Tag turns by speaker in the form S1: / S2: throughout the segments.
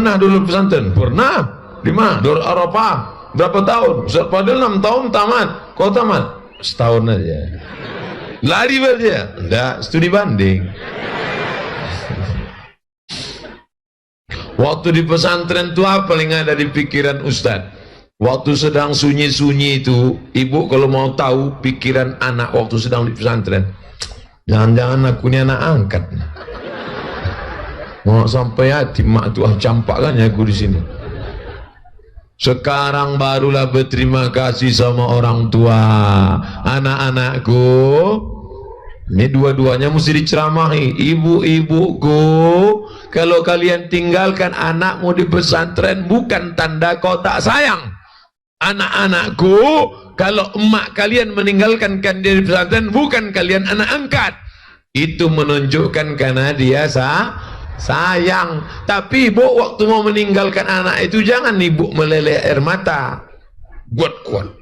S1: pernah dulu pesantren? Pernah. Di mana? Darul Arafah. Berapa tahun? Ustaz Fadil 6 tahun tamat. Kau tamat? Setahun aja. Lari saja. Enggak, studi banding. Waktu di pesantren itu apa paling ada di pikiran Ustaz? Waktu sedang sunyi-sunyi itu, ibu kalau mau tahu pikiran anak waktu sedang di pesantren, jangan-jangan aku ini anak angkat. Mau sampai hati mak tuh campak kan ya aku di sini. Sekarang barulah berterima kasih sama orang tua. Anak-anakku, ini dua-duanya mesti diceramahi. Ibu-ibuku, kalau kalian tinggalkan anakmu di pesantren bukan tanda kau tak sayang. Anak-anakku, kalau emak kalian meninggalkan kalian di pesantren bukan kalian anak angkat. Itu menunjukkan karena dia sayang. Tapi ibu waktu mau meninggalkan anak itu jangan ibu meleleh air mata. Kuat-kuat.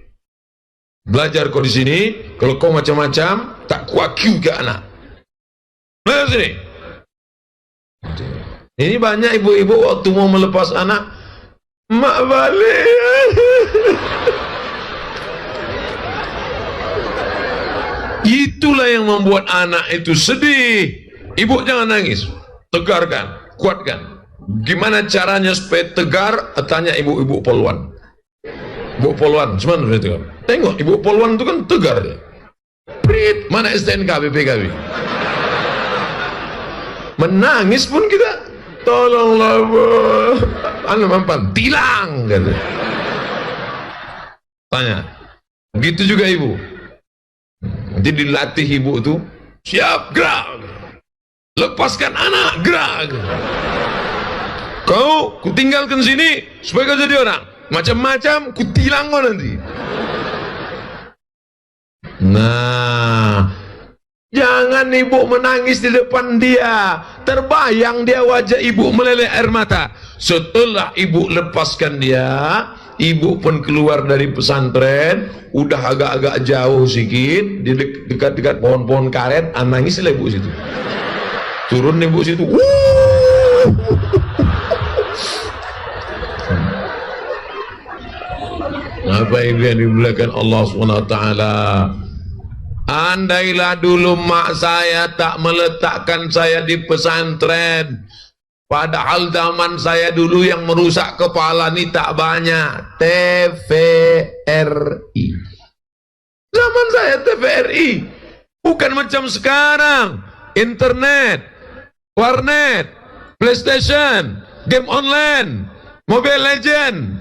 S1: Belajar kau di sini, kalau kau macam-macam tak kuat juga anak. Belajar sini. Ini banyak ibu-ibu waktu mau melepas anak, mak balik. Itulah yang membuat anak itu sedih. Ibu jangan nangis, tegarkan, kuatkan. Gimana caranya supaya tegar? Tanya ibu-ibu poluan. Ibu poluan, cuman itu. Tengok ibu poluan itu kan tegar dia. Prit, mana STNK, BPKB? Menangis pun kita. Tolonglah bu, anu mampan, tilang gitu. Tanya, begitu juga ibu. Nanti dilatih ibu itu, siap gerak, lepaskan anak gerak. Kau, ku tinggalkan sini supaya kau jadi orang. Macam-macam, ku tilang kau nanti. Nah, jangan ibu menangis di depan dia. Terbayang dia wajah ibu meleleh air mata. Setelah ibu lepaskan dia, ibu pun keluar dari pesantren, udah agak-agak jauh sedikit, di dekat-dekat pohon-pohon karet, nangislah ibu situ. Turun ibu situ. Apa yang dimuliakan Allah SWT. Andailah dulu mak saya tak meletakkan saya di pesantren, padahal zaman saya dulu yang merusak kepala ini tak banyak. TVRI. Zaman saya TVRI. Bukan macam sekarang. Internet, warnet, PlayStation, game online, Mobile Legend,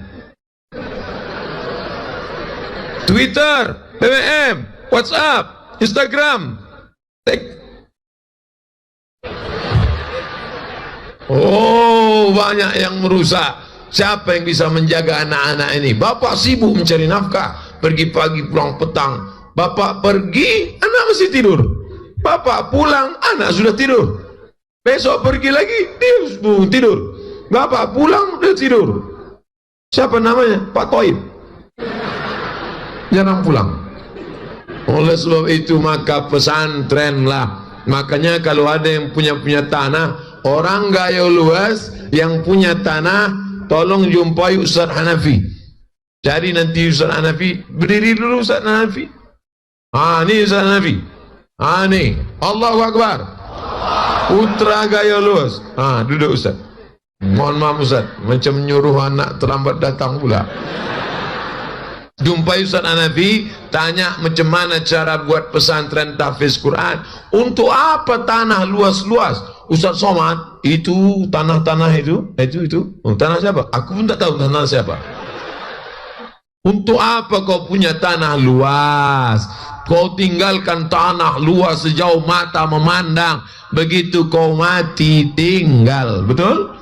S1: Twitter, BBM, WhatsApp, Instagram. Oh, banyak yang merusak. Siapa yang bisa menjaga anak-anak ini? Bapak sibuk mencari nafkah, pergi pagi pulang petang. Bapak pergi, anak masih tidur. Bapak pulang, anak sudah tidur. Besok pergi lagi, dia tidur. Bapak pulang, dia tidur. Siapa namanya? Pak Toib. Jarang pulang. Oleh sebab itu maka pesantrenlah. Makanya kalau ada yang punya tanah, orang gaya luas yang punya tanah, tolong jumpai Ustaz Hanafi. Cari nanti Ustaz Hanafi, berdiri dulu Ustaz Hanafi. Ini Ustaz Hanafi. Nih, Allahu Akbar. Putra gaya luas. Duduk Ustaz. Mohon maaf Ustaz, macam nyuruh anak terlambat datang pula. Jumpai Ustaz Hanafi, tanya macam mana cara buat pesantren tahfiz Quran. Untuk apa tanah luas-luas? Ustaz Somad, itu tanah-tanah itu. Tanah siapa? Aku pun tak tahu tanah siapa. Untuk apa kau punya tanah luas? Kau tinggalkan tanah luas sejauh mata memandang. Begitu kau mati tinggal, betul?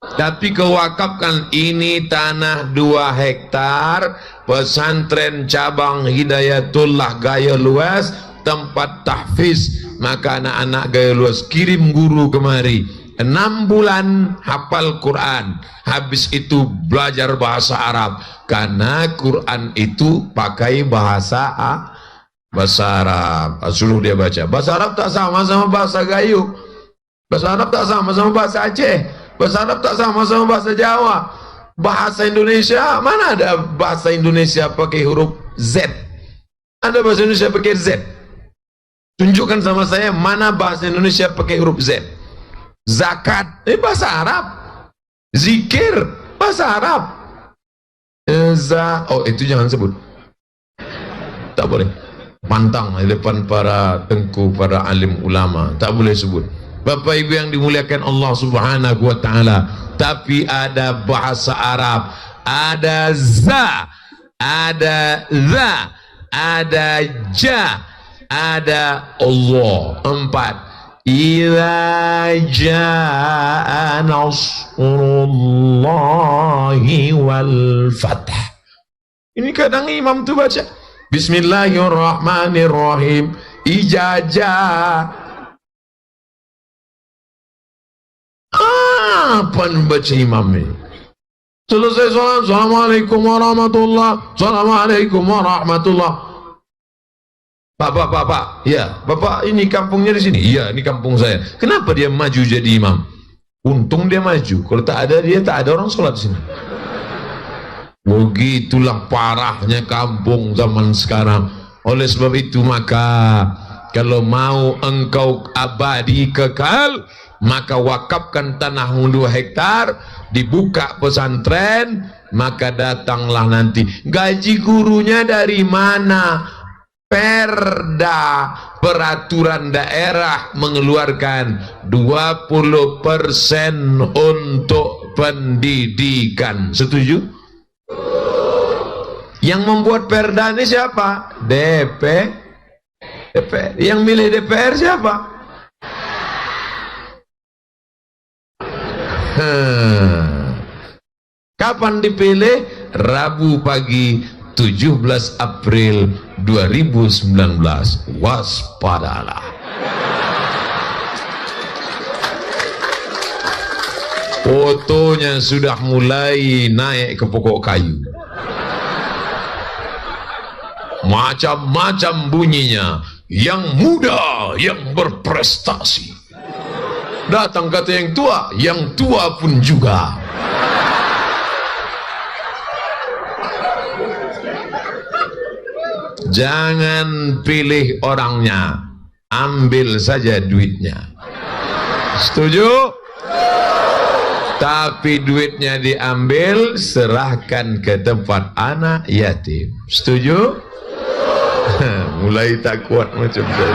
S1: Tapi kau wakafkan ini tanah 2 hektar, pesantren cabang Hidayatullah gaya luas, tempat tahfiz. Maka anak-anak gaya luas kirim guru kemari, 6 bulan hafal Quran, habis itu belajar bahasa Arab, karena Quran itu pakai bahasa Arab. Suruh dia baca. Bahasa Arab tak sama bahasa Gayo. Bahasa Arab tak sama bahasa Aceh. Bahasa Arab tak sama bahasa Jawa. Bahasa Indonesia, mana ada bahasa Indonesia pakai huruf Z? Ada bahasa Indonesia pakai Z? Tunjukkan sama saya mana bahasa Indonesia pakai huruf Z. Zakat, bahasa Arab. Zikir, bahasa Arab. Oh, itu jangan sebut. Tak boleh. Pantang di depan para tengku, para alim ulama. Tak boleh sebut. Bapak Ibu yang dimuliakan Allah Subhanahu wa Ta'ala. Tapi ada bahasa Arab. Ada za, ada za, ada ja, ada Allah. 4. Idza jaa nasrullahi wal fath. Ini kadang imam tuh baca Bismillahirrahmanirrahim. Ijazah. Apa baca imam ini? Selesai salat, Assalamualaikum warahmatullah. Assalamualaikum warahmatullah. Bapak, ya, Bapak ini kampungnya di sini. Iya, ini kampung saya. Kenapa dia maju jadi imam? Untung dia maju. Kalau tak ada dia, tak ada orang sholat di sini. Begitulah parahnya kampung zaman sekarang. Oleh sebab itu maka kalau mau engkau abadi kekal, maka wakafkan tanahmu 2 hektar, dibuka pesantren, maka datanglah nanti. Gaji gurunya dari mana? Perda, peraturan daerah mengeluarkan 20% untuk pendidikan. Setuju? Yang membuat perda ini siapa? DPR. Yang milih DPR siapa? Kapan dipilih? Rabu pagi 17 April 2019. Waspadalah. Fotonya sudah mulai naik ke pokok kayu. Macam-macam bunyinya. Yang muda, yang berprestasi. Datang kata yang tua pun juga. Jangan pilih orangnya, ambil saja duitnya. Setuju? Tapi duitnya diambil, serahkan ke tempat anak yatim. Setuju? Mulai tak kuat macam itu.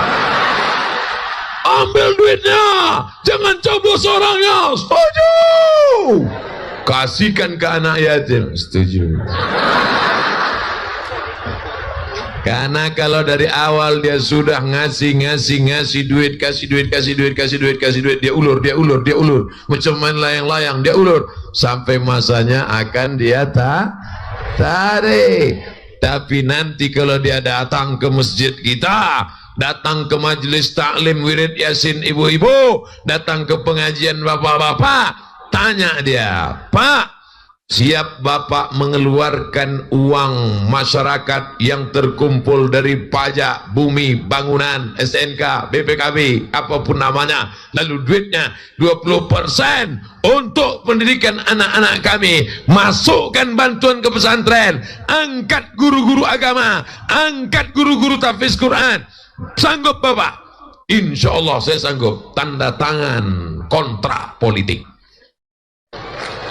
S1: Ambil duitnya, jangan coblos orangnya. Setuju? Kasihkan ke anak yatim. Setuju? Karena kalau dari awal dia sudah ngasih duit, kasih duit, dia ulur, macam main layang-layang, dia ulur sampai masanya akan dia tarik. Tapi nanti kalau dia datang ke masjid kita, datang ke majelis taklim wirid yasin ibu-ibu, datang ke pengajian bapak-bapak, tanya dia, Pak, siap Bapak mengeluarkan uang masyarakat yang terkumpul dari pajak bumi, bangunan, SNK, BPKB, apapun namanya, lalu duitnya 20% untuk pendidikan anak-anak kami, masukkan bantuan ke pesantren, angkat guru-guru agama, angkat guru-guru tahfiz Quran. Sanggup Bapak? Insya Allah saya sanggup. Tanda tangan kontrak politik.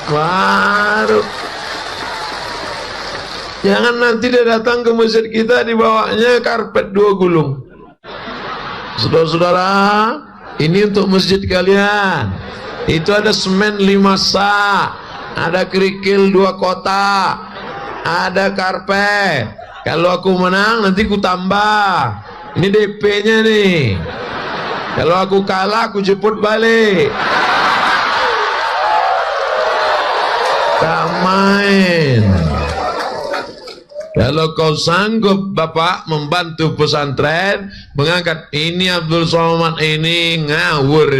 S1: Baru jangan nanti dia datang ke masjid kita dibawanya karpet 2 gulung. Saudara-saudara, ini untuk masjid kalian. Itu ada semen 5 sak, ada kerikil 2 kotak, ada karpet. Kalau aku menang nanti ku tambah. Ini DP-nya nih. Kalau aku kalah aku jemput balik. Tak main. Kalau kau sanggup Bapak membantu pesantren, mengangkat ini Abdul Somad ini ngawur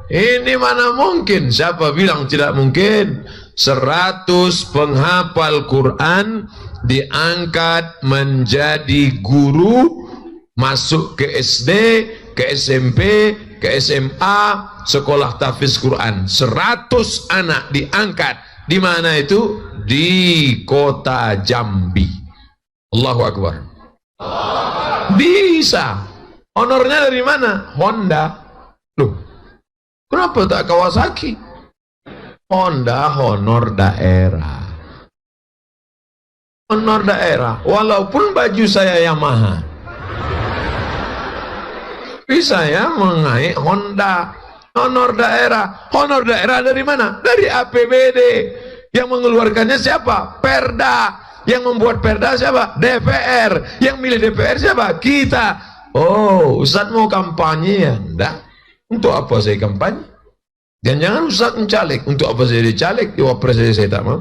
S1: ini mana mungkin? Siapa bilang tidak mungkin? 100 penghafal Quran diangkat menjadi guru, masuk ke SD, ke SMP, ke SMA, sekolah tahfiz Quran. 100 anak diangkat. Di mana itu? Di kota Jambi. Allahu Akbar. Bisa. Honornya dari mana? Honda. Loh, kenapa tak Kawasaki? Honda honor daerah. Honor daerah. Walaupun baju saya Yamaha, tapi saya mengaik Honda. Honor daerah. Honor daerah dari mana? Dari APBD. Yang mengeluarkannya siapa? Perda. Yang membuat perda siapa? DPR. Yang milih DPR siapa? Kita. Oh, Ustaz mau kampanye ya? Enggak. Untuk apa saya kampanye? Jangan-jangan Ustaz mencalek. Untuk apa saya dicalek? Wapres saya tak mau.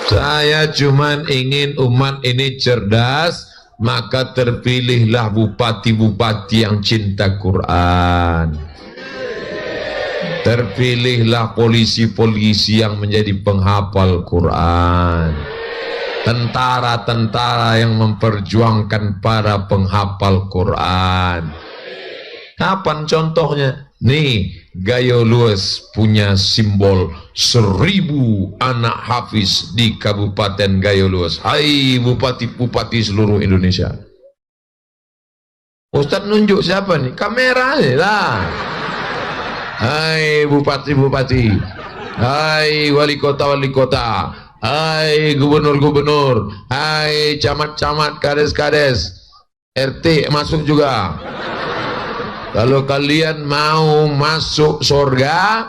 S1: Saya cuman ingin umat ini cerdas, maka terpilihlah bupati-bupati yang cinta Quran. Terpilihlah polisi-polisi yang menjadi penghafal Quran. Tentara-tentara yang memperjuangkan para penghafal Quran. Kapan contohnya? Nih, Gayo Lues punya simbol 1000 anak hafiz di Kabupaten Gayo Lues. Hai bupati-bupati seluruh Indonesia. Ustaz nunjuk siapa nih? Kamera lah. Hai bupati-bupati. Hai wali kota-wali kota. Hai gubernur-gubernur, hai camat-camat, kades-kades, RT masuk juga. Kalau kalian mau masuk surga,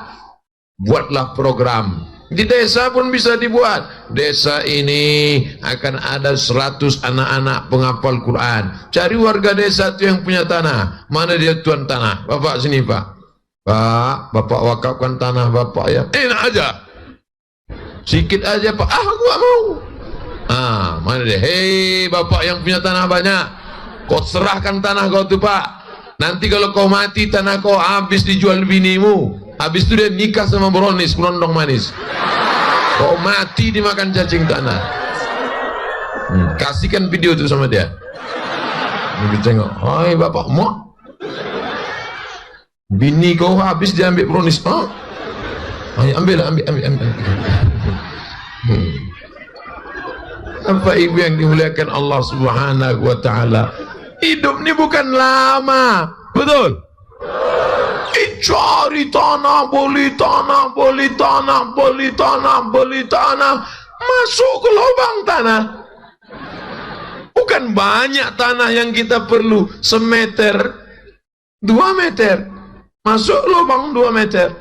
S1: buatlah program. Di desa pun bisa dibuat. Desa ini akan ada 100 anak-anak penghafal Quran. Cari warga desa itu yang punya tanah. Mana dia tuan tanah? Bapak sini Pak. Pak, Bapak wakafkan tanah Bapak ya. Enak aja. Sikit aja Pak. Aku gak mau. Mana dia? Hei Bapak yang punya tanah banyak, kau serahkan tanah kau tuh Pak. Nanti kalau kau mati tanah kau habis dijual binimu. Habis itu dia nikah sama Bronis, berondong manis. Kau mati dimakan cacing tanah. Kasihkan video itu sama dia. Dia tengok. Hai Bapak mau? Bini kau habis diambil Bronis. Ambil. Apa ibu yang dimuliakan Allah Subhanahu wa ta'ala, hidup ini bukan lama, betul? Cari tanah, beli tanah, beli tanah, beli tanah, beli tanah, masuk ke lubang tanah. Bukan banyak tanah yang kita perlu, semeter, 2 meter, masuk lubang 2 meter,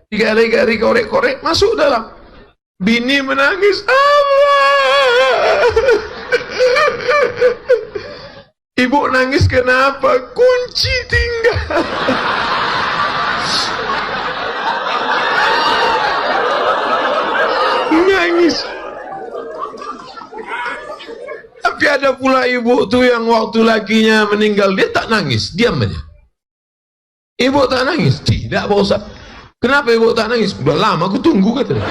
S1: 3 hari korek-korek, masuk dalam. Bini menangis, Allah. Ibu nangis kenapa? Kunci tinggal. Nangis. Tapi ada pula ibu tuh yang waktu lakinya meninggal, dia tak nangis, diam aja. Ibu tak nangis? Tidak Pak Ustaz. Kenapa ibu tak nangis? Udah lama aku tunggu katanya.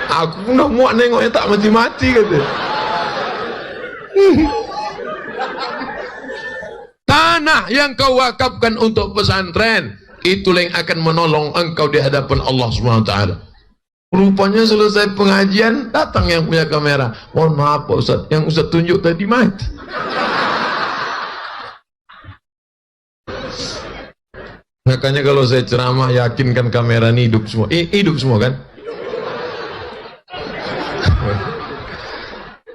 S1: Aku udah muak nengoknya tak mati-mati katanya. Tanah yang kau wakafkan untuk pesantren, itulah yang akan menolong engkau di hadapan Allah SWT. Rupanya selesai pengajian, datang yang punya kamera. Mohon maaf Pak Ustaz, yang Ustaz tunjuk tadi mati. Makanya kalau saya ceramah, yakinkan kamera ini hidup semua. Hidup semua kan?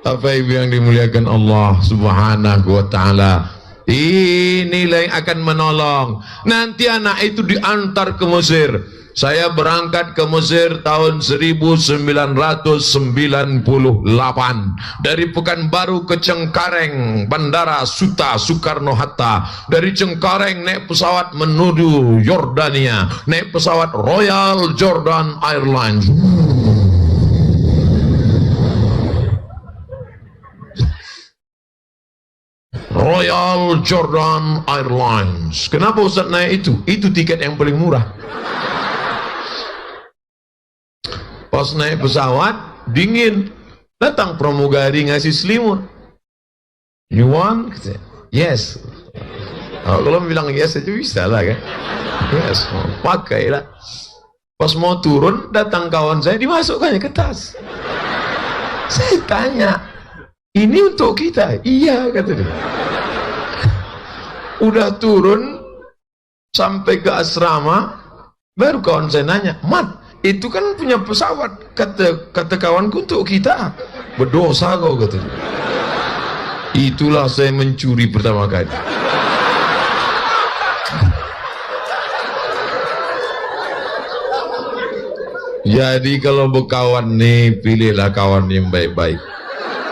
S1: Apa ibu yang dimuliakan Allah Subhanahu wa ta'ala, inilah yang akan menolong. Nanti anak itu diantar ke Mesir. Saya berangkat ke Mesir tahun 1998 dari Pekanbaru ke Cengkareng, Bandara Suta Soekarno-Hatta. Dari Cengkareng naik pesawat menuju Yordania, naik pesawat Royal Jordan Airlines. Royal Jordan Airlines. Kenapa Ustaz naik itu? Itu tiket yang paling murah. Pas naik pesawat, dingin. Datang pramugari ngasih selimut. You want? Yes. Oh, kalau bilang yes itu bisa lah kan. Yes, pakailah. Pas mau turun, datang kawan saya, dimasukkannya ke tas. Saya tanya, ini untuk kita? Iya, kata dia. Udah turun, sampai ke asrama, baru kawan saya nanya, Mat, itu kan punya pesawat. Kata kawanku, untuk kita. Berdosa kau, kata dia. Itulah saya mencuri pertama kali. Jadi kalau berkawan nih, pilihlah kawan yang baik-baik.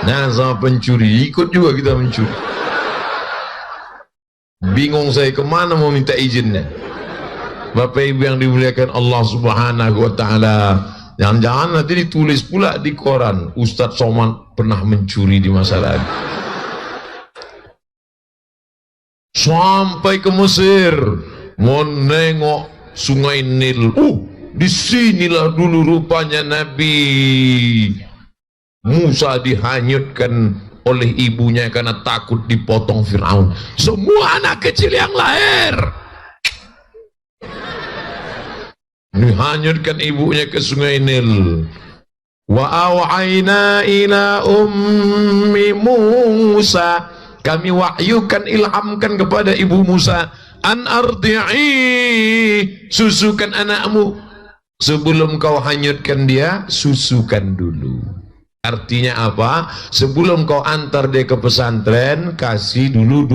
S1: Jangan sama pencuri, ikut juga kita mencuri. Bingung saya kemana mau minta izinnya. Bapak Ibu yang dimuliakan Allah Subhanahu wa Ta'ala, jangan-jangan nanti ditulis pula di koran, Ustadz Somad pernah mencuri di masa lalu. Sampai ke Mesir, mau nengok Sungai Nil. Disinilah dulu rupanya Nabi Musa dihanyutkan oleh ibunya karena takut dipotong Fir'aun. Semua anak kecil yang lahir dihanyutkan ibunya ke Sungai Nil. Wa awhayna ila ummi Musa, kami wahyukan, ilhamkan kepada ibu Musa, an ardi'i, susukan anakmu. Sebelum kau hanyutkan dia, susukan dulu. Artinya apa? Sebelum kau antar dia ke pesantren, kasih dulu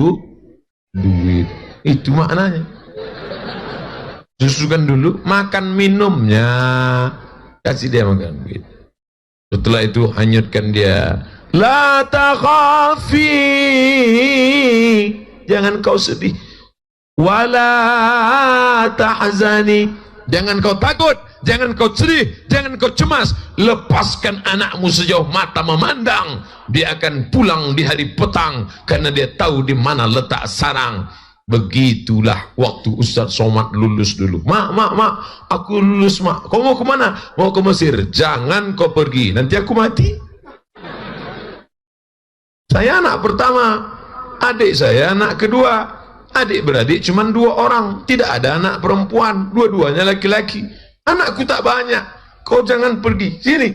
S1: duit. Itu maknanya. Susukan dulu, makan minumnya, kasih dia makan duit. Setelah itu hanyutkan dia. La takhafi, jangan kau sedih. Wala tahzani, jangan kau takut, jangan kau sedih, jangan kau cemas. Lepaskan anakmu sejauh mata memandang. Dia akan pulang di hari petang karena dia tahu di mana letak sarang. Begitulah waktu Ustadz Somad lulus dulu. Mak, aku lulus, mak. Kau mau kemana? Mau ke Mesir. Jangan kau pergi, nanti aku mati. Saya anak pertama, adik saya anak kedua. Adik beradik cuma 2 orang, tidak ada anak perempuan, dua-duanya laki-laki. Anakku tak banyak, kau jangan pergi, sini.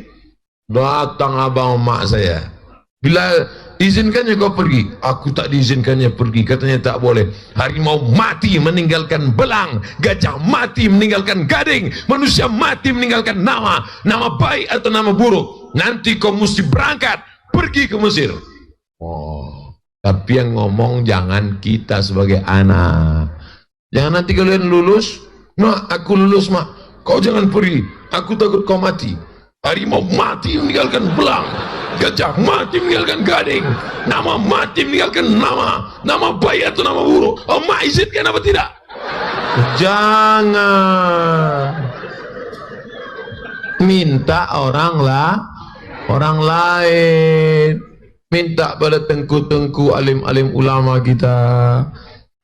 S1: Datang abang mak saya, bila izinkannya kau pergi, aku tak diizinkannya pergi, katanya tak boleh. Harimau mati meninggalkan belang, gajah mati meninggalkan gading, manusia mati meninggalkan nama baik atau nama buruk. Nanti kau mesti berangkat, pergi ke Mesir. Tapi yang ngomong jangan kita sebagai anak. Jangan nanti kalian lulus, mak aku lulus mak, kau jangan pergi, aku takut kau mati. Harimau mati meninggalkan belang, gajah mati meninggalkan gading, nama mati meninggalkan nama baik atau nama buruk. Oh mak izinkan apa tidak? Jangan minta orang lain. Minta pada tengku-tengku alim-alim ulama kita,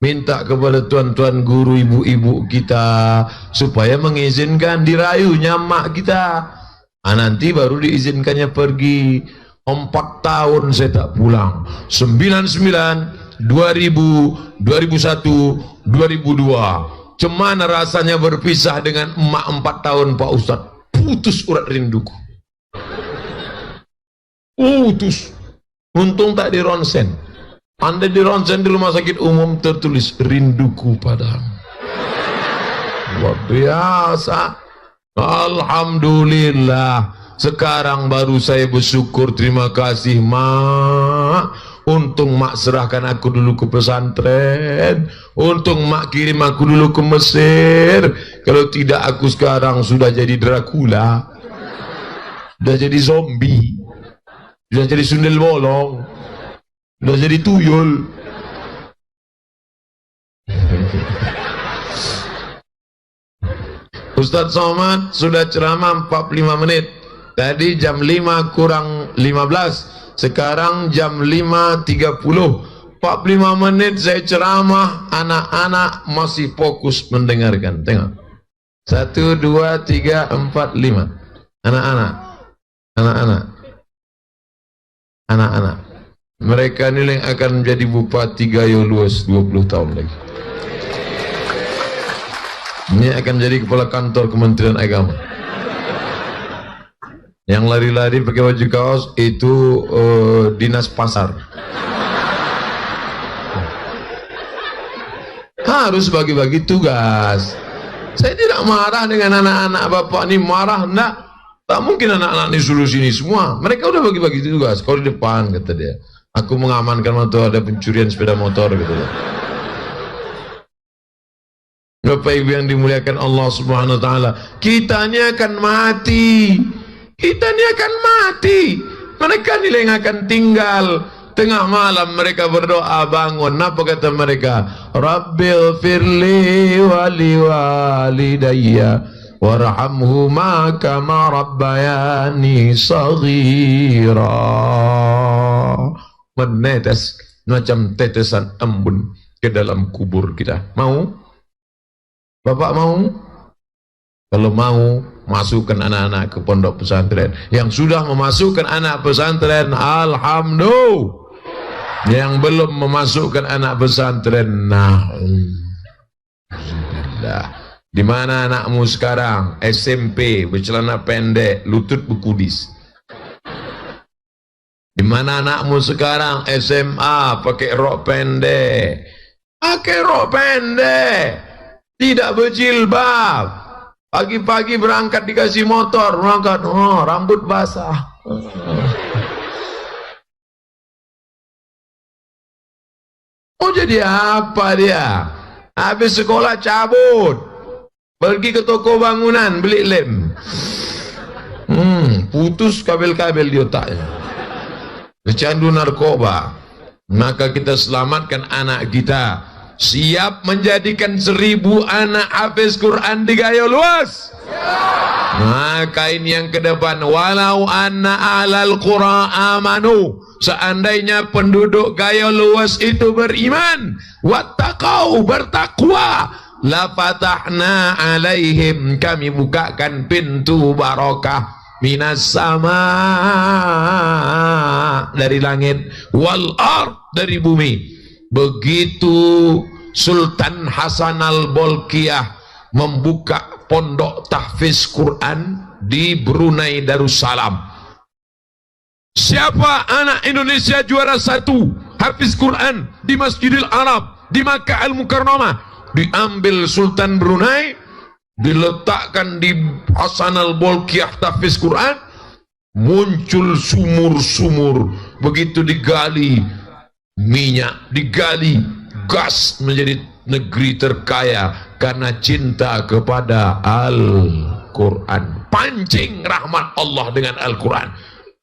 S1: minta kepada tuan-tuan guru, ibu-ibu kita, supaya mengizinkan, dirayunya mak kita. Nanti baru diizinkannya pergi. 4 tahun saya tak pulang. 99, 2000, 2001, 2002. Cemana rasanya berpisah dengan emak 4 tahun Pak Ustadz. Putus urat rinduku. Putus. Untung tak di ronsen. Anda di ronsen di rumah sakit umum tertulis rinduku padamu. Luar biasa. Alhamdulillah. Sekarang baru saya bersyukur, terima kasih mak. Untung mak serahkan aku dulu ke pesantren. Untung mak kirim aku dulu ke Mesir. Kalau tidak aku sekarang sudah jadi Dracula. Sudah jadi zombie. Sudah jadi sundel bolong, sudah jadi tuyul. Ustadz Somad sudah ceramah 45 menit. Tadi jam 5 kurang 15, sekarang jam 5.30. 45 menit saya ceramah, anak-anak masih fokus mendengarkan. Tengok, 1, 2, 3, 4, 5. Anak-anak. Mereka ini yang akan menjadi bupati Gayo Luas 20 tahun lagi. Ini akan jadi kepala kantor Kementerian Agama. Yang lari-lari pakai baju kaos itu dinas pasar. Harus bagi-bagi tugas. Saya tidak marah dengan anak-anak bapak ini, marah enggak. Tak mungkin anak-anak ini suruh sini semua. Mereka udah bagi-bagi tugas. Kalau di depan kata dia, aku mengamankan motor, ada pencurian sepeda motor gitu. Bapak Ibu yang dimuliakan Allah Subhanahu wa taala, kita ini akan mati. Kita ini akan mati. Mereka ini yang akan tinggal. Tengah malam mereka berdoa bangun. Apa kata mereka? Rabbil firli wali walidayya warhamhuma kama rabbayani saghira. Menetes macam tetesan embun ke dalam kubur kita. Mau? Bapak mau? Kalau mau, masukkan anak-anak ke pondok pesantren. Yang sudah memasukkan anak pesantren, alhamdulillah. Yang belum memasukkan anak pesantren, nah, di mana anakmu sekarang? SMP, bercelana pendek, lutut berkudis. Di mana anakmu sekarang? SMA, pakai rok pendek. Pakai rok pendek, tidak berjilbab. Pagi-pagi berangkat dikasih motor, berangkat, oh, rambut basah. Oh, jadi apa dia? Habis sekolah cabut, pergi ke toko bangunan beli lem. Putus kabel-kabel di otaknya. Kecandu narkoba. Maka kita selamatkan anak kita. Siap menjadikan 1000 anak hafiz Quran di Gayo Luas. Maka ini yang ke depan, walau anna ahlal qura amanu, seandainya penduduk Gayo Luas itu beriman, wattaqau, bertakwa, la fatahna alaihim, kami bukakan pintu barakah minas sama, dari langit, wal ard, dari bumi. Begitu Sultan Hasan al-Bolkiah membuka pondok tahfiz Quran di Brunei Darussalam. Siapa anak Indonesia juara 1 hafiz Quran di Masjidil Arab di Makkah Al-Mukarramah? Diambil Sultan Brunei, diletakkan di Hasan al-Bolkiah tahfiz Quran, muncul sumur-sumur. Begitu digali minyak, digali gas, menjadi negeri terkaya karena cinta kepada Al-Quran. Pancing rahmat Allah dengan Al-Quran.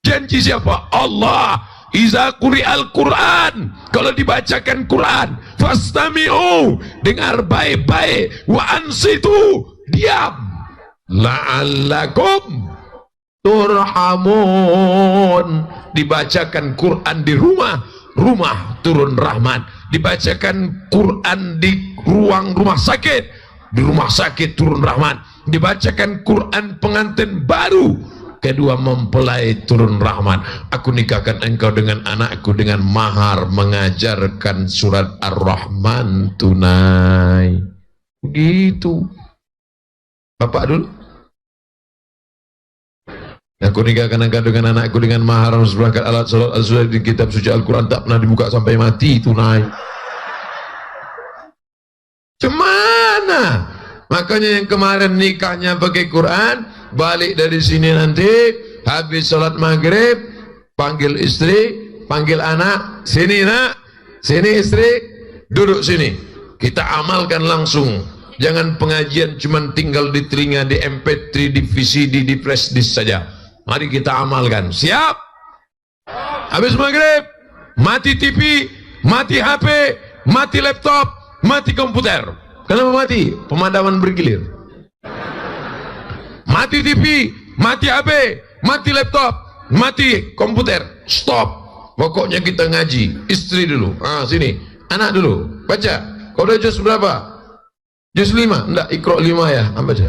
S1: Janji siapa? Allah. Iza quri Al-Quran, kalau dibacakan Quran, fastami'u, dengar baik-baik, wa ansitu, diam, la'allakum turhamun. Dibacakan Quran di rumah, rumah turun rahmat. Dibacakan Quran di ruang rumah sakit, di rumah sakit turun rahmat. Dibacakan Quran pengantin baru, kedua mempelai turun rahmat. Aku nikahkan engkau dengan anakku dengan mahar mengajarkan surat Ar-Rahman tunai. Begitu Bapak dulu. Aku nikahkan engkau dengan anakku dengan mahar seperangkat alat salat al-sunnah di kitab suci Al-Quran, tak pernah dibuka sampai mati, tunai. Cemana? Makanya yang kemarin nikahnya pakai Quran, balik dari sini nanti habis salat maghrib, panggil istri, panggil anak, sini nak, sini istri, duduk sini, kita amalkan langsung. Jangan pengajian cuma tinggal di telinga, di MP3, di VCD, di flash disk saja. Mari kita amalkan. Siap? Habis maghrib, mati TV, mati HP, mati laptop, mati komputer. Kenapa mati? Pemadaman bergilir. Mati TV, mati HP, mati laptop, mati komputer. Stop. Pokoknya kita ngaji. Istri dulu. Ah, sini. Anak dulu. Baca. Kau udah juz berapa? Juz 5. Enggak, Iqra 5 ya. Baca.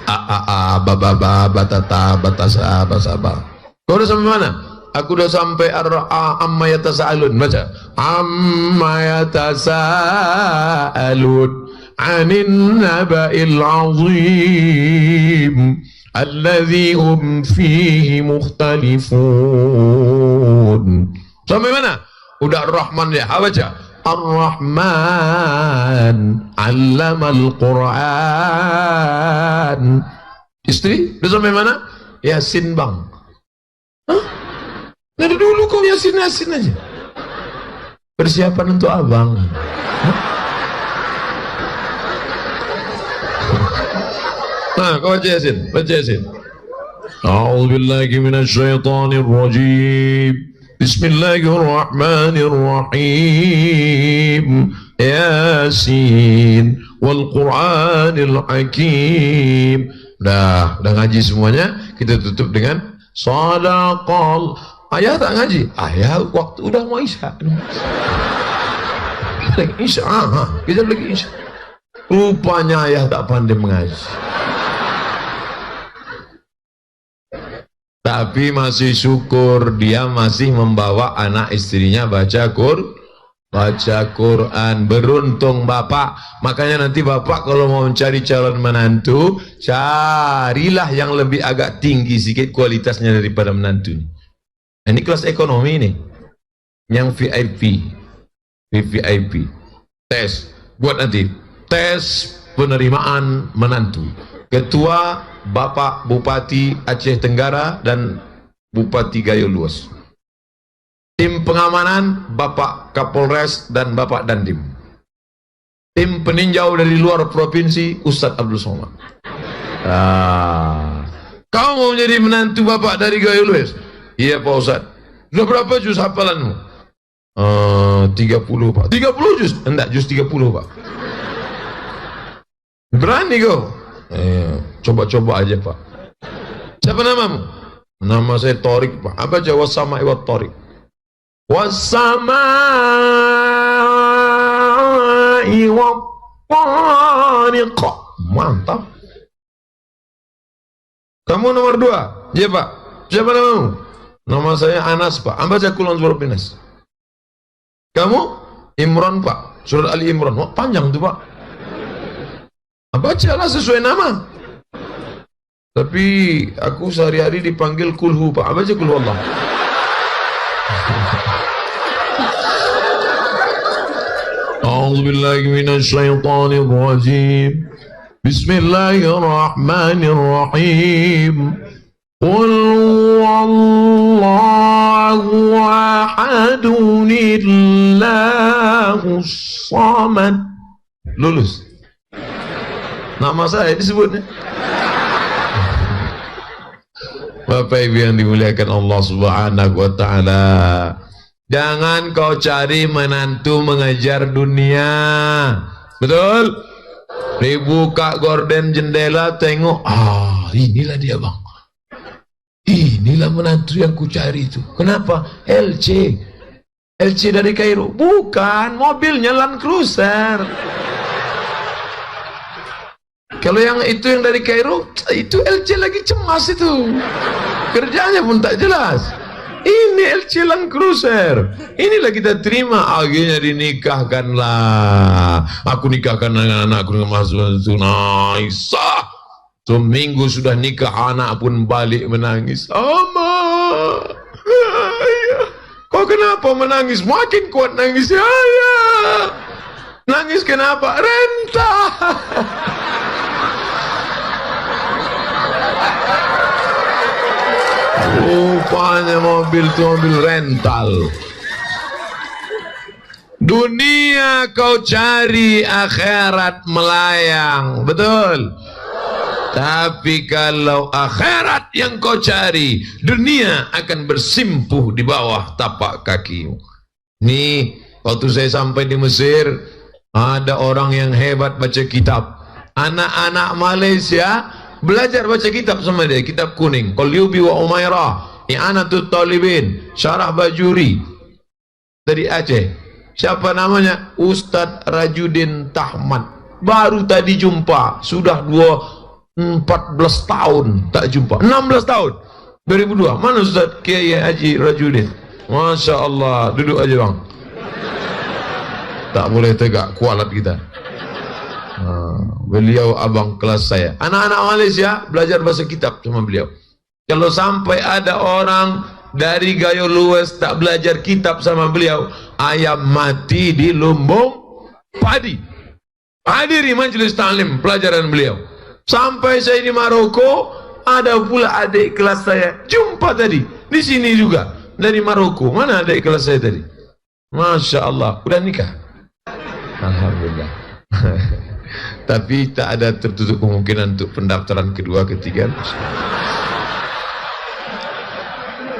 S1: A, ba, ba, ba, batata, batasa, basaba. Kau udah sampai mana? Aku udah sampai amma yatasaalun. Baca. Amma yatasaalun 'anin naba'il 'azim alladzi hum fihi mukhtalifun. Sampai mana? Udah Ar-Rahman ya. Baca. Ar-Rahman 'allamal Qur'an. Istri, udah sampai mana? Yasin bang. Hah? Dari dulu kau Yasin aja. Persiapan untuk abang. Hah? Nah, kau baca Yasin, A'udzubillahi minasyaitonir rajim. Bismillahirrahmanirrahim. Yasin wal Qur'anil Hakim. Udah ngaji semuanya, kita tutup dengan sadaqal. Ayah tak ngaji? Ayah waktu udah mau isya. Kita lagi isya. Rupanya ayah tak pandai mengaji. Tapi masih syukur dia masih membawa anak istrinya baca Quran. Beruntung bapak. Makanya nanti bapak kalau mau mencari calon menantu, carilah yang lebih agak tinggi sedikit kualitasnya daripada menantu. Ini kelas ekonomi nih, yang VIP. Tes, buat nanti tes penerimaan menantu. Ketua Bapak Bupati Aceh Tenggara dan Bupati Gayo Luas. Tim pengamanan Bapak Kapolres dan Bapak Dandim. Tim peninjau dari luar provinsi Ustadz Abdul Somad. Kau mau menjadi menantu Bapak dari Gayo Luas? Iya Pak Ustadz. Sudah berapa juz hafalanmu? 30 Pak. 30 juz? Enggak, juz 30 Pak. Berani kau? Coba-coba aja Pak. Siapa namamu? Nama saya Torik Pak. Apa aja wasama'i wa Torik. Wasama'i wa Torik. Mantap. Kamu nomor 2? Iya Pak. Siapa namamu? Nama saya Anas Pak. Baca Qul A'udzu Birabbil Nas. Kamu? Imran Pak. Surat Ali Imran. Wah, panjang tuh Pak. Bacalah sesuai nama. Tapi aku sehari-hari dipanggil Kulhu Pak. Baca Kulhu Allah. A'udzubillahi minasyaitonir rajim. Bismillahirrahmanirrahim. Qul huwallahu ahadun illahus samad. Lulus. Nama saya disebutnya. Bapak Ibu yang dimuliakan Allah Subhanahu wa taala, jangan kau cari menantu mengejar dunia. Betul? Dibuka gorden jendela, tengok, inilah dia bang. Inilah menantu yang ku cari itu. Kenapa? LC dari Kairo. Bukan, mobilnya Land Cruiser. Kalau yang itu yang dari Kairo, itu LC lagi cemas itu. Kerjanya pun tak jelas. Ini LC Land Cruiser. Inilah kita terima, akhirnya dinikahkanlah. Aku nikahkan dengan anakku dengan Mas Naisah. Seminggu sudah nikah, anak pun balik menangis. Ama, kok kenapa menangis? Makin kuat nangis. Ayah, nangis kenapa? Renta. Rupanya mobil itu mobil rental. Dunia kau cari, akhirat melayang. Betul? Tapi kalau akhirat yang kau cari, dunia akan bersimpuh di bawah tapak kakimu. Nih, waktu saya sampai di Mesir, ada orang yang hebat baca kitab. Anak-anak Malaysia belajar baca kitab sama dia, kitab kuning. Qalyubi wa Umairah, I'anatul Talibin, Syarah Bajuri dari Aceh. Siapa namanya? Ustadz Rajudin Tahmad. Baru tadi jumpa, sudah 14 tahun tak jumpa. 16 tahun. 2002. Mana Ustaz Kiai Haji Rajudin? Masya Allah, duduk aja bang. Tak boleh tegak, kualat kita. Beliau abang kelas saya. Anak-anak Malaysia belajar bahasa kitab sama beliau. Kalau sampai ada orang dari Gayo Luwes tak belajar kitab sama beliau, ayam mati di lumbung padi. Hadiri majelis ta'lim pelajaran beliau. Sampai saya di Maroko, ada pula adik kelas saya jumpa tadi di sini juga dari Maroko. Mana adik kelas saya tadi? Masya Allah, udah nikah. Alhamdulillah. Tapi tak ada tertutup kemungkinan untuk pendaftaran kedua, ketiga.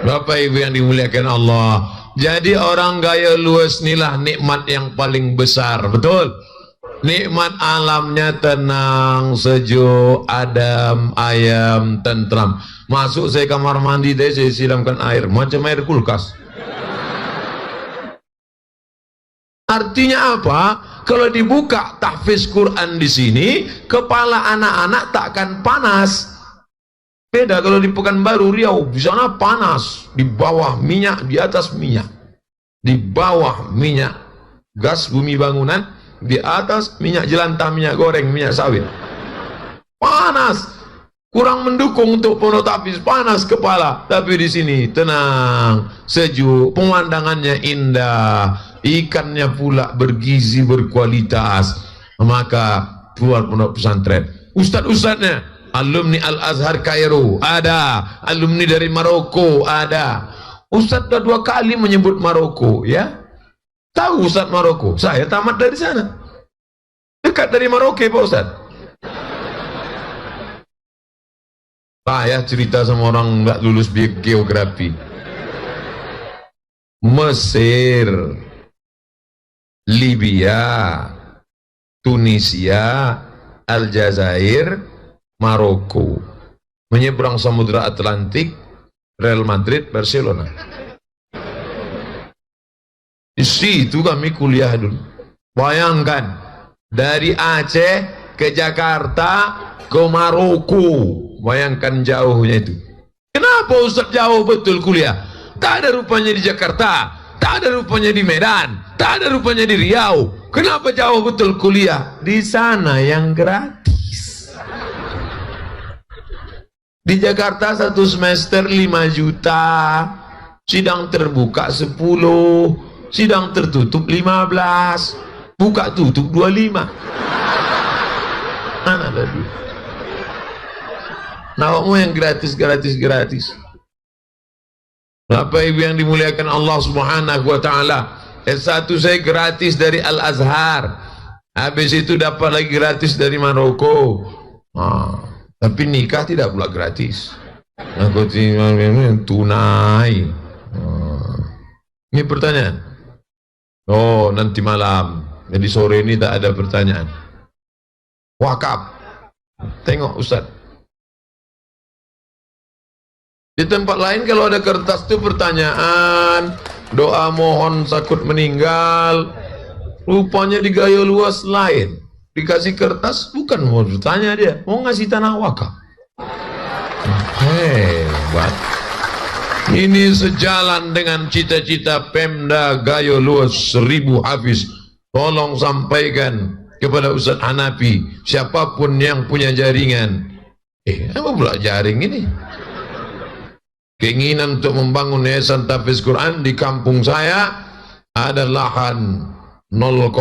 S1: Bapak Ibu yang dimuliakan Allah, jadi orang Gayo Luwes inilah nikmat yang paling besar, betul? Nikmat alamnya tenang, sejuk, adem, ayam, tentram. Masuk saya kamar mandi tadi, saya siramkan air macam air kulkas. Artinya apa? Kalau dibuka tahfiz Quran di sini, kepala anak-anak takkan panas. Beda kalau di Pekanbaru, Riau, di sana panas, di bawah minyak, di atas minyak. Di bawah minyak gas bumi bangunan, di atas minyak jelantah, minyak goreng, minyak sawit. Panas. Kurang mendukung untuk pondok tahfiz, panas kepala. Tapi di sini tenang, sejuk, pemandangannya indah, ikannya pula bergizi, berkualitas. Maka keluar pondok pesantren. Ustadz-ustadznya, alumni Al-Azhar Kairo ada, alumni dari Maroko ada. Ustadz dah 2 kali menyebut Maroko, ya. Tahu Ustadz Maroko? Saya tamat dari sana. Dekat dari Maroko, Pak Ustadz. Saya cerita sama orang nggak lulus geografi. Mesir, Libya, Tunisia, Aljazair, Maroko. Menyeberang Samudra Atlantik, Real Madrid, Barcelona. Di situ kami kuliah dulu. Bayangkan, dari Aceh ke Jakarta ke Maroko. Bayangkan jauhnya itu. Kenapa Ustaz jauh betul kuliah? Tak ada rupanya di Jakarta, tak ada rupanya di Medan, tak ada rupanya di Riau. Kenapa jauh betul kuliah? Di sana yang gratis. Di Jakarta 1 semester 5 juta, sidang terbuka 10, sidang tertutup 15, buka tutup 25. Mana ada duit? Nawakmu yang gratis. Bapak Ibu yang dimuliakan Allah Subhanahu wa taala, S1 saya gratis dari Al-Azhar. Habis itu dapat lagi gratis dari Maroko. Tapi nikah tidak pula gratis. Aku tunai. Ini pertanyaan. Oh, nanti malam. Jadi sore ini tak ada pertanyaan. Wakaf. Tengok Ustaz. Di tempat lain kalau ada kertas itu pertanyaan, doa mohon sakut meninggal. Rupanya di Gayo Luwes lain. Dikasih kertas bukan mau bertanya dia, mau ngasih tanah wakaf. Hebat. Ini sejalan dengan cita-cita Pemda Gayo Luwes 1000 hafiz. Tolong sampaikan kepada Ustaz Hanafi, siapapun yang punya jaringan. Apa pula jaring ini? Keinginan untuk membangun yayasan tahfiz Quran di kampung saya, ada lahan 0,5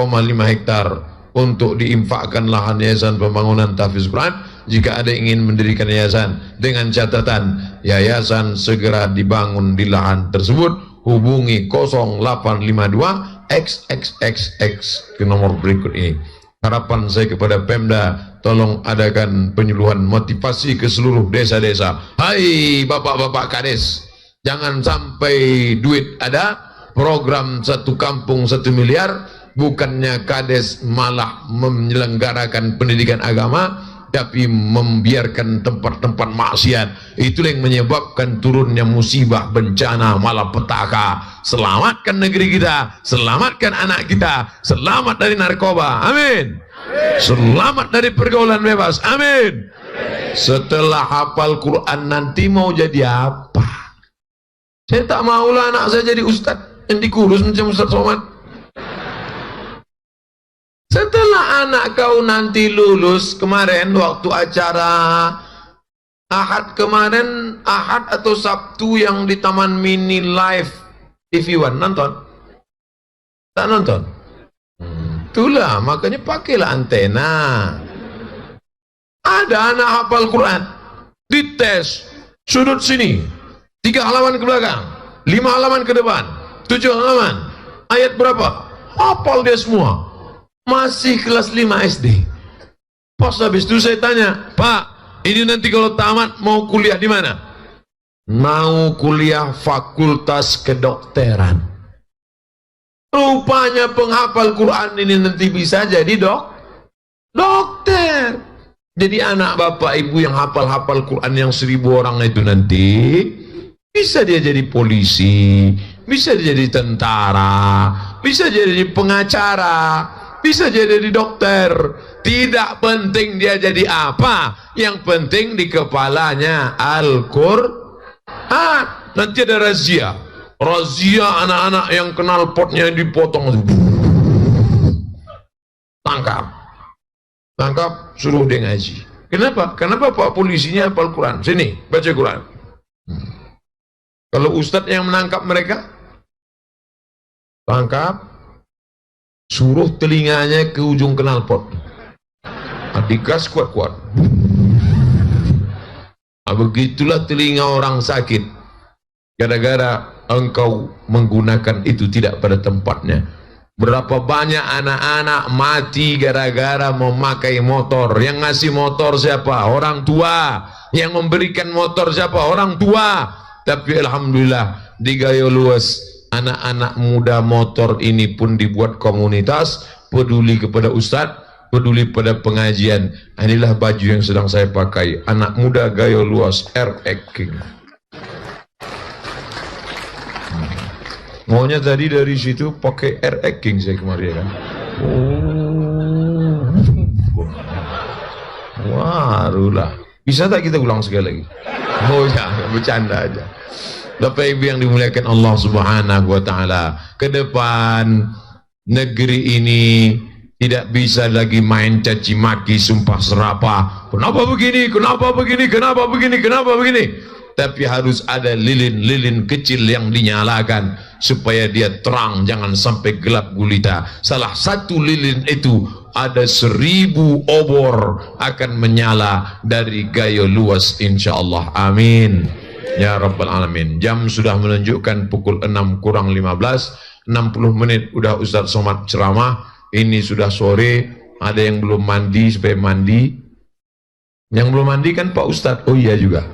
S1: hektar untuk diinfakkan lahan yayasan pembangunan tahfiz Quran. Jika ada ingin mendirikan yayasan, dengan catatan yayasan segera dibangun di lahan tersebut, hubungi 0852 XXXX ke nomor berikut ini. Harapan saya kepada Pemda, tolong adakan penyuluhan motivasi ke seluruh desa-desa. Hai bapak-bapak kades, jangan sampai duit ada, program 1 kampung 1 miliar, bukannya kades malah menyelenggarakan pendidikan agama, tapi membiarkan tempat-tempat maksiat. Itulah yang menyebabkan turunnya musibah, bencana, malapetaka. Selamatkan negeri kita, selamatkan anak kita, selamat dari narkoba, amin. Selamat dari pergaulan bebas, amin. Setelah hafal Quran nanti mau jadi apa? Saya tak maulah anak saya jadi ustadz yang dikurus macam Ustaz Somad. Setelah anak kau nanti lulus, kemarin waktu acara Ahad kemarin, Ahad atau Sabtu yang di Taman Mini Live TV One, nonton? Tak nonton? Itulah, makanya pakailah antena. Ada anak hafal Quran, dites, sudut sini, 3 halaman ke belakang, 5 halaman ke depan, 7 halaman, ayat berapa? Hafal dia semua. Masih kelas 5 SD. Pas habis itu saya tanya, Pak, ini nanti kalau tamat mau kuliah di mana? Mau kuliah fakultas kedokteran. Rupanya penghafal Quran ini nanti bisa jadi dokter. Jadi anak bapak ibu yang hafal-hafal Quran yang 1000 orang itu nanti bisa dia jadi polisi, bisa dia jadi tentara, bisa jadi pengacara, bisa jadi dokter. Tidak penting dia jadi apa, yang penting di kepalanya Al-Quran. Nanti ada razia anak-anak yang kenal potnya dipotong, tangkap, suruh dia ngaji. Kenapa? Kenapa Pak polisinya hafal Quran? Sini, baca Quran. Kalau ustadz yang menangkap mereka, tangkap, suruh telinganya ke ujung knalpot, digas kuat-kuat. Begitulah telinga orang sakit, gara-gara engkau menggunakan itu tidak pada tempatnya. Berapa banyak anak-anak mati gara-gara memakai motor. Yang ngasih motor siapa? Orang tua. Yang memberikan motor siapa? Orang tua. Tapi alhamdulillah di Gayo Luas, anak-anak muda motor ini pun dibuat komunitas, peduli kepada ustadz, peduli pada pengajian. Inilah baju yang sedang saya pakai, anak muda Gayo Luas RX King. Maunya tadi dari situ pakai RX King saya kemarin kan. Warulah. Bisa tak kita ulang sekali lagi? Oh ya, bercanda aja. Bapak Ibu yang dimuliakan Allah Subhanahu wa taala, ke depan negeri ini tidak bisa lagi main caci maki, sumpah serapah. Kenapa begini? Kenapa begini? Kenapa begini? Kenapa begini? Tapi harus ada lilin-lilin kecil yang dinyalakan supaya dia terang, jangan sampai gelap gulita. Salah satu lilin itu ada 1000 obor akan menyala dari Gayo Luas insyaallah. Amin ya rabbal alamin. Jam sudah menunjukkan pukul 6 kurang 15, 60 menit udah Ustaz Somad ceramah. Ini sudah sore, ada yang belum mandi supaya mandi. Yang belum mandi kan Pak Ustadz. Oh iya juga.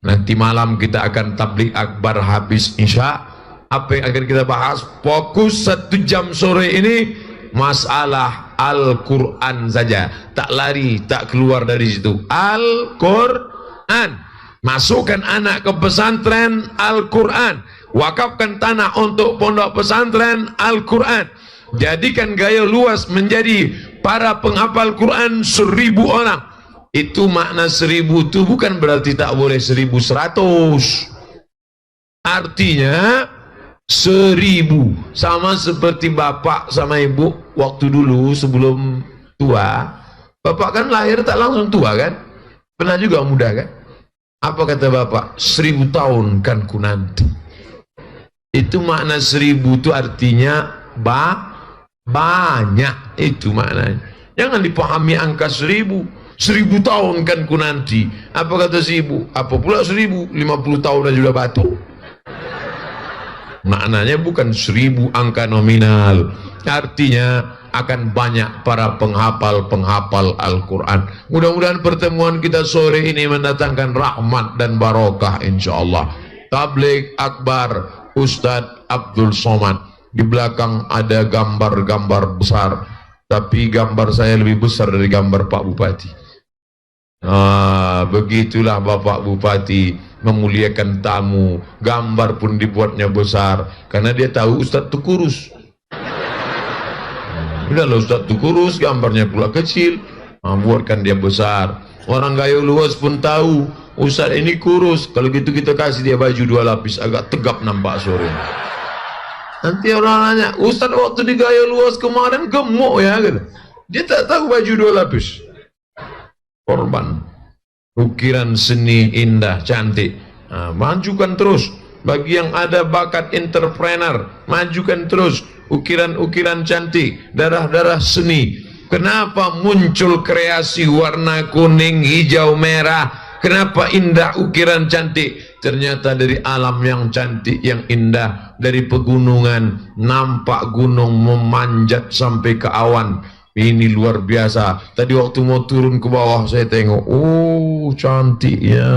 S1: Nanti malam kita akan tabligh akbar habis Isya. Apa yang akan kita bahas? Fokus 1 jam sore ini masalah Al-Quran saja. Tak lari, tak keluar dari situ. Al-Quran. Masukkan anak ke pesantren Al-Quran. Wakafkan tanah untuk pondok pesantren Al-Quran. Jadikan Gayo Luas menjadi para penghafal Quran 1000 orang. Itu makna 1000 itu bukan berarti tak boleh 1100. Artinya 1000. Sama seperti bapak sama ibu waktu dulu sebelum tua. Bapak kan lahir tak langsung tua kan? Pernah juga muda kan? Apa kata bapak? 1000 tahun kan ku nanti. Itu makna 1000 itu artinya banyak. Itu maknanya. Jangan dipahami angka 1000. 1000 tahun kan ku nanti. Apa kata si ibu? Apa pula 1000? 50 tahun aja sudah batu. Maknanya bukan 1000 angka nominal. Artinya akan banyak para penghafal Al-Quran. Mudah-mudahan pertemuan kita sore ini mendatangkan rahmat dan barokah insyaallah. Tabligh akbar Ustadz Abdul Somad. Di belakang ada gambar-gambar besar, tapi gambar saya lebih besar dari gambar Pak Bupati. Begitulah Bapak Bupati memuliakan tamu. Gambar pun dibuatnya besar karena dia tahu Ustadz itu kurus. Udahlah Ustadz itu kurus, gambarnya pula kecil, buatkan dia besar. Orang Gayo Luas pun tahu Ustaz ini kurus, kalau gitu kita kasih dia baju 2 lapis, agak tegap nampak sore. Nanti orang nanya, Ustaz waktu di Gaya Luas kemarin gemuk ya gitu. Dia tak tahu baju 2 lapis. Korban ukiran seni indah, cantik. Nah, majukan terus. Bagi yang ada bakat entrepreneur, majukan terus. Ukiran-ukiran cantik, darah-darah seni. Kenapa muncul kreasi warna kuning, hijau, merah? Kenapa indah ukiran cantik? Ternyata dari alam yang cantik, yang indah. Dari pegunungan, nampak gunung memanjat sampai ke awan. Ini luar biasa. Tadi waktu mau turun ke bawah saya tengok, oh cantiknya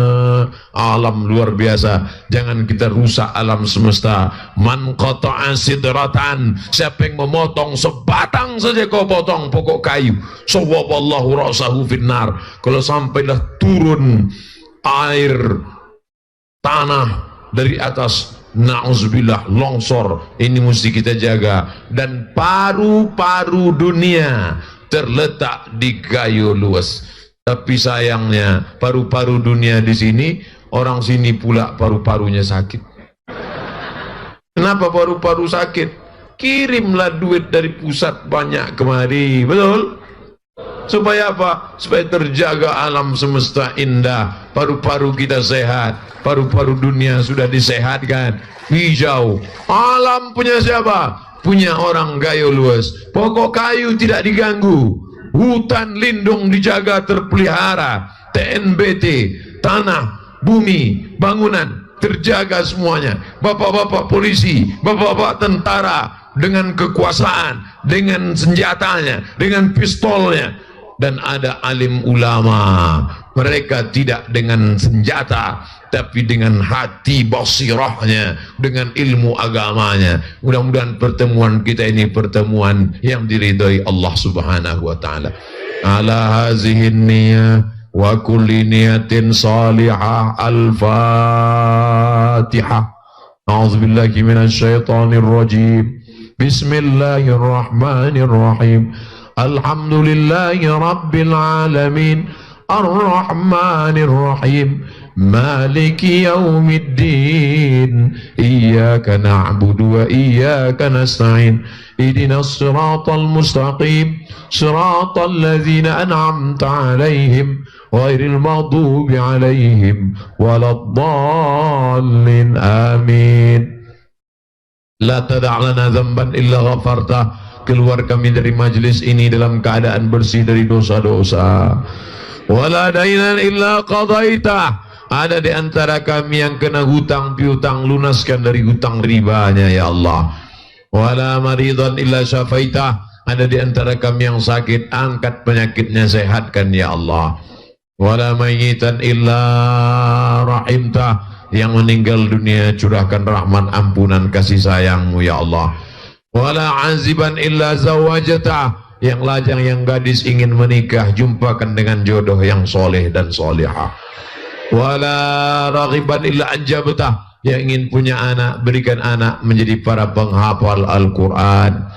S1: alam luar biasa. Jangan kita rusak alam semesta. Man qata'a sidratan, siapa yang memotong sebatang saja kau potong pokok kayu, sawwaballahu ra'sahu finnar. Kalau sampailah turun air tanah dari atas, na'udzubillah, longsor. Ini mesti kita jaga. Dan paru-paru dunia terletak di Gayo Luas. Tapi sayangnya paru-paru dunia di sini, orang sini pula paru-parunya sakit. Kenapa paru-paru sakit? Kirimlah duit dari pusat banyak kemari, betul? Supaya apa? Supaya terjaga alam semesta indah, paru-paru kita sehat, paru-paru dunia sudah disehatkan, hijau. Alam punya siapa? Punya orang Gayo Luas. Pokok kayu tidak diganggu, hutan lindung dijaga terpelihara, TNBT, tanah, bumi, bangunan terjaga semuanya. Bapak-bapak polisi, bapak-bapak tentara dengan kekuasaan, dengan senjatanya, dengan pistolnya. Dan ada alim ulama, mereka tidak dengan senjata tapi dengan hati basirahnya, dengan ilmu agamanya. Mudah-mudahan pertemuan kita ini pertemuan yang diridhai Allah Subhanahu wa taala. Ala hazihi niyyah wa kulli niyatin salihah. Al-Fatihah. A'udzubillahi minasyaitonir rajim. Bismillahirrahmanirrahim. Alhamdulillahi Rabbil Alamin, Ar-Rahmanir Rahim, Maliki Yawmiddin, Iyyaka na'budu wa iyyaka nasta'in, Ihdinas siratal mustaqim, Siratal ladzina an'amta 'alaihim, ghairil maghdubi 'alaihim waladdallin. Amin. La tada' lana dzamban illa ghafartah. Keluar kami dari majlis ini dalam keadaan bersih dari dosa-dosa. Wala dainan illa qadaitah. Ada di antara kami yang kena hutang piutang, lunaskan dari hutang ribanya ya Allah. Wala maridan illa syafaitah. Ada di antara kami yang sakit, angkat penyakitnya, sehatkan ya Allah. Wala mayyitan illa rahimtah. Yang meninggal dunia, curahkan rahmat, ampunan, kasih sayangmu ya Allah. Wala aziban illa zawajatah. Yang lajang, yang gadis ingin menikah, jumpakan dengan jodoh yang soleh dan solehah. Wala raghiban illa anjabtah. Yang ingin punya anak, berikan anak menjadi para penghafal Al-Quran.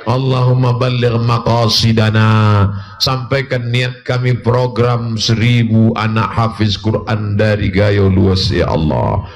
S1: Allahumma balligh maqasidana. Sampaikan niat kami program 1000 anak hafiz Quran dari Gayo Luas ya Allah.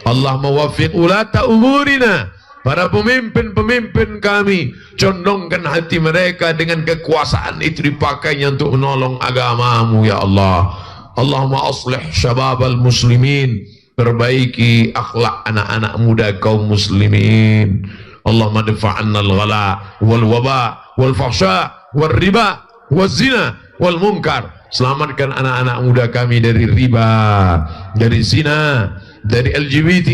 S1: Allah mawafiq ulata umurina. Para pemimpin-pemimpin kami, condongkan hati mereka dengan kekuasaan itu dipakainya untuk menolong agamamu ya Allah. Allahumma aslih syababal muslimin. Perbaiki akhlak anak-anak muda kaum muslimin. Allahumma dafa'anna al-ghala wal waba wal fahsya wal riba wal zina wal munkar. Selamatkan anak-anak muda kami dari riba, dari zina, dari LGBT,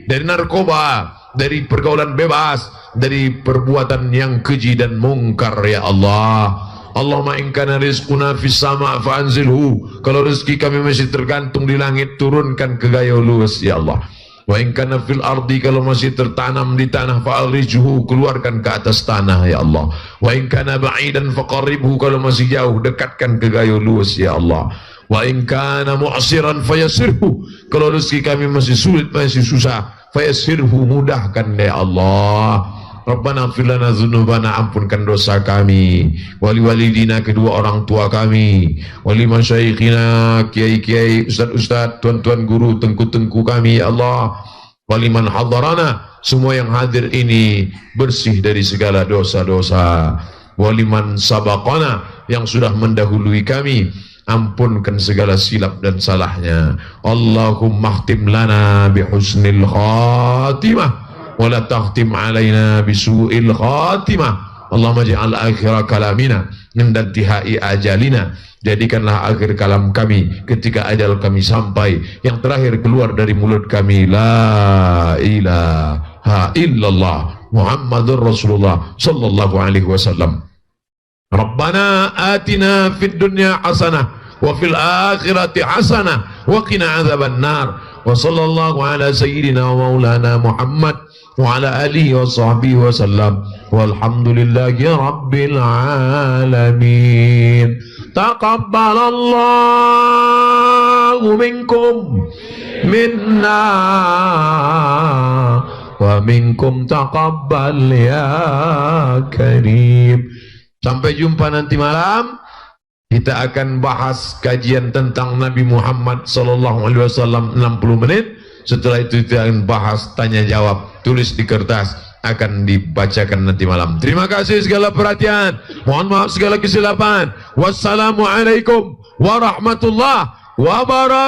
S1: dari narkoba, dari pergaulan bebas, dari perbuatan yang keji dan mungkar ya Allah. Allahumma in kana rizquna fis sama' fa'anzilhu. Kalau rezeki kami masih tergantung di langit, turunkan ke Gayo Luas ya Allah. Wa in kana fil ardi, kalau masih tertanam di tanah, fa'arijhu, keluarkan ke atas tanah ya Allah. Wa in kana ba'idan faqarribhu, kalau masih jauh, dekatkan ke Gayo Luas ya Allah. Wa in kana mu'siran fayassirhu, kalau rezeki kami masih sulit, masih susah, fayassirhu, mudahkan ya Allah. Rabbana ighfir lana dzunubana, ampunkan dosa kami, wali walidina, kedua orang tua kami, wali masyaikhina, kiai-kiai, ustaz-ustaz, tuan-tuan guru, tengku-tengku kami ya Allah, waliman hadarana, semua yang hadir ini bersih dari segala dosa-dosa, waliman sabaqana, yang sudah mendahului kami, ampunkan segala silap dan salahnya. Allahumma khtim lana bihusnil khatimah wala takhtim alaina bisu'il khatimah. Allahumma ja'al akhira kalamina inda intihai ajalina, jadikanlah akhir kalam kami ketika ajal kami sampai, yang terakhir keluar dari mulut kami la ilaha illallah Muhammadur Rasulullah sallallahu alaihi wasallam. Rabbana atina fid dunya hasanah wa fil akhirati hasanah wa qina adzaban nar. Wa sallallahu ala sayyidina wa maulana Muhammad wa ala alihi wa sahbihi wa sallam. Walhamdulillahi rabbil alamin. Taqabbalallahu minkum minna wa minkum taqabbal ya karim. Sampai jumpa nanti malam. Kita akan bahas kajian tentang Nabi Muhammad sallallahu alaihi wasallam 60 menit. Setelah itu kita akan bahas tanya jawab, tulis di kertas, akan dibacakan nanti malam. Terima kasih segala perhatian. Mohon maaf segala kesilapan. Wassalamualaikum warahmatullahi wabarakatuh.